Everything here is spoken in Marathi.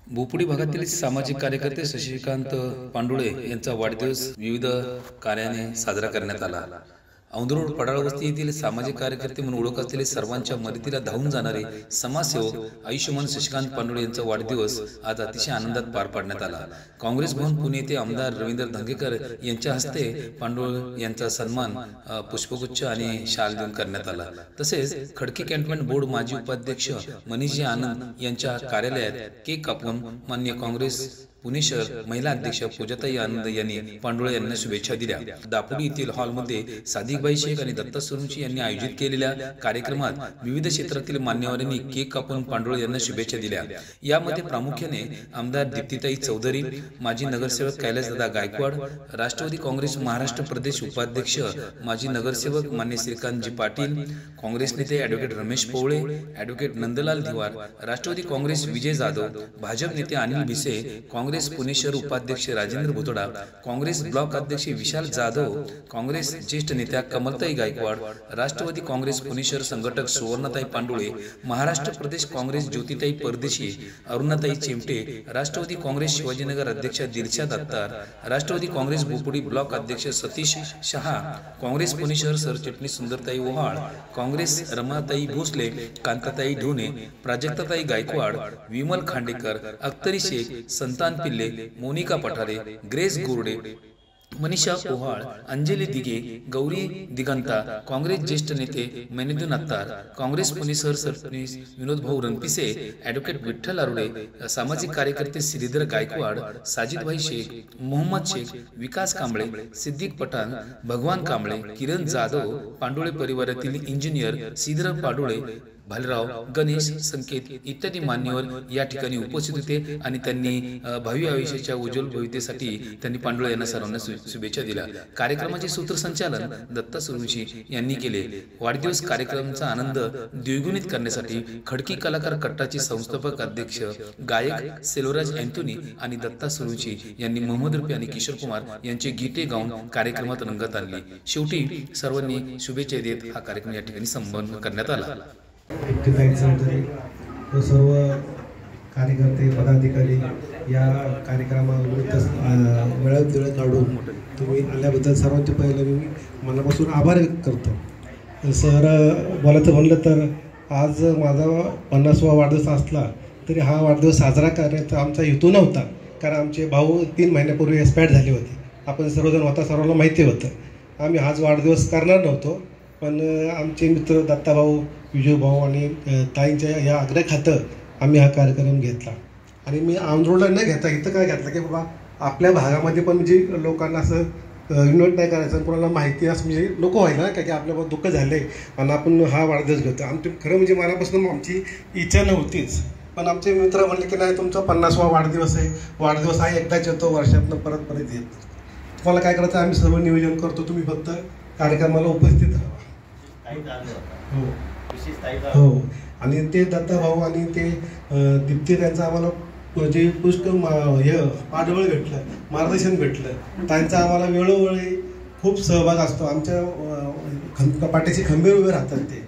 भोपुडी भागातील सामाजिक कार्यकर्ते शशिकांत पांडुळे यांचा वाढदिवस विविध कार्याने साजरा करण्यात आला। औंधरोड पडाळ वस्ती येथील सामाजिक कार्यकर्ते म्हणून ओळख असलेले सर्वांच्या मदतीला धावून जाणारे समाजसेवक आयुष्यमान शशिकांत पांडुळे यांचा वाढदिवस आज अतिशय आनंदात पार पाडण्यात आला। काँग्रेस भवन पुणे येथे आमदार रवींद्र धंगेकर यांच्या हस्ते पांडुळे यांचा सन्मान पुष्पगुच्छ आणि शाल देऊन करण्यात आला। तसेच खडकी कॅन्टोन्मेंट बोर्ड माजी उपाध्यक्ष मनीषजी आनंद यांच्या कार्यालयात केक कापून माननीय काँग्रेस पुणे शहर महिला अध्यक्ष पूजाताई आनंद यांनी पांडुळे यांना शुभेच्छा दिल्या। दापोडी येथील हॉलमध्ये सादिकबाई शेख आणि दत्ता सुरुंची यांनी आयोजित केलेल्या कार्यक्रमात विविध क्षेत्रातील मान्यवरांनी केक कापून पांडुळे यांना शुभेच्छा दिल्या। यामध्ये प्रामुख्याने आमदार दीप्तीताई चौधरी, माजी नगरसेवक कैलासदादा गायकवाड, राष्ट्रवादी काँग्रेस महाराष्ट्र प्रदेश उपाध्यक्ष माजी नगरसेवक मान्य श्रीकांतजी पाटील, काँग्रेस नेते ॲडव्होकेट रमेश पोवळे, ॲडव्होकेट नंदलाल धिवार, राष्ट्रवादी काँग्रेस विजय जाधव, भाजप नेते अनिल भिसे, काँग्रेस पुणे शहर उपाध्यक्ष राजेंद्र भुतडा, काँग्रेस ब्लॉक अध्यक्ष विशाल जाधव, काँग्रेस ज्येष्ठ नेत्या कमलताई गायकवाड, राष्ट्रवादी काँग्रेस पुणे शहर संघटक सुवर्णाताई पांडुळे, महाराष्ट्र प्रदेश काँग्रेस ज्योतिताई परदेशी, अरुणाताई चिमटे, राष्ट्रवादी काँग्रेस शिवाजीनगर अध्यक्ष दिलशाद अत्तार, राष्ट्रवादी काँग्रेस भोपुडी ब्लॉक अध्यक्ष सतीश शहा, काँग्रेस पुणे शहर सरचिटणीस सुंदरताई ओहाळ, काँग्रेस रमाताई भोसले, कांताताई ढोणे, प्राजक्ताताई गायकवाड, विमल खांडेकर, अख्तरी शेख, संतान पिल्ले, मोनिका पठारे, ग्रेस गोरडे, मनीषा ओहाळ, अंजली दिगे, गौरी दिगंता, काँग्रेस ज्येष्ठ नेते मैनुद्दीन अत्तार, काँग्रेस पुणे शहर सरचिटणीस विनोद भाऊ रणपिसे, ॲडव्होकेट विठ्ठल आरुडे, सामाजिक कार्यकर्ते श्रीधर गायकवाड, साजिदभाई शेख, मोहम्मद शेख, विकास कांबळे, सिद्दीक पठाण, भगवान कांबळे, किरण जाधव, पांडुळे परिवारातील इंजिनियर श्रीधर पांडुळे, भालराव, गणेश, संकेत इत्यादी मान्यवर या ठिकाणी उपस्थित होते आणि त्यांनी भावी आयुष्याच्या उज्ज्वल भविष्यासाठी त्यांनी पांडुळे यांना सर्वांना शुभेच्छा दिल्या। कार्यक्रमाचे सूत्रसंचालन दत्ता सुरुंची यांनी केले। वाढदिवस कार्यक्रमाचा आनंद द्विगुणित करण्यासाठी खडकी कलाकार कट्टाचे संस्थापक अध्यक्ष गायक सेल्वराज अँथोनी आणि दत्ता सुरुंची यांनी मोहम्मद रफी आणि किशोर कुमार यांचे गीते गाऊन कार्यक्रमात रंगत आणली। शेवटी सर्वांनी शुभेच्छा देत हा कार्यक्रम या ठिकाणी संपन्न करण्यात आला। सर्व कार्यकर्ते पदाधिकारी या कार्यक्रमावर वेळात वेळ काढून तुम्ही आल्याबद्दल सर्वांचे पहिले मी मनापासून आभार व्यक्त करतो। सर बोलायचं म्हणलं तर आज माझा 50वा वाढदिवस असला तरी हा वाढदिवस साजरा करण्याचा आमचा हेतू नव्हता, कारण आमचे भाऊ 3 महिन्यापूर्वी एक्सपायर झाले होते। आपण सर्वजण होता, सर्वांना माहिती होतं। आम्ही आज वाढदिवस करणार नव्हतो, पण आमचे मित्र दत्ताभाऊ, विजयभाऊ आणि ताईंच्या या आग्रहाखातर आम्ही हा कार्यक्रम घेतला। आणि मी औंधरोडला न घेता इथं काय घेतलं की बाबा आपल्या भागामध्ये पण म्हणजे लोकांना असं इन्व्हाइट नाही करायचं, कोणाला माहिती असं म्हणजे नको व्हायला की आपल्याला दुःख झालं आहे आणि आपण हा वाढदिवस घेतो। आमचे खरं म्हणजे मनापासून आमची इच्छा नव्हतीच, पण आमचे मित्र म्हणले की नाही तुमचा 50वा वाढदिवस आहे, वाढदिवस हा एकदाच येतो, वर्षातनं परत परत येत। तुम्हाला काय करायचं आम्ही सर्व नियोजन करतो, तुम्ही फक्त कार्यक्रमाला उपस्थित राहा। हो, आणि ते दत्ताभाऊ आणि ते दीप्ती त्यांचं आम्हाला जे पुष्कळ पाठबळ भेटलं, मार्गदर्शन भेटलं, त्यांचा आम्हाला वेळोवेळी खूप सहभाग असतो। आमच्या पाठीशी खंबीर उभे राहतात ते।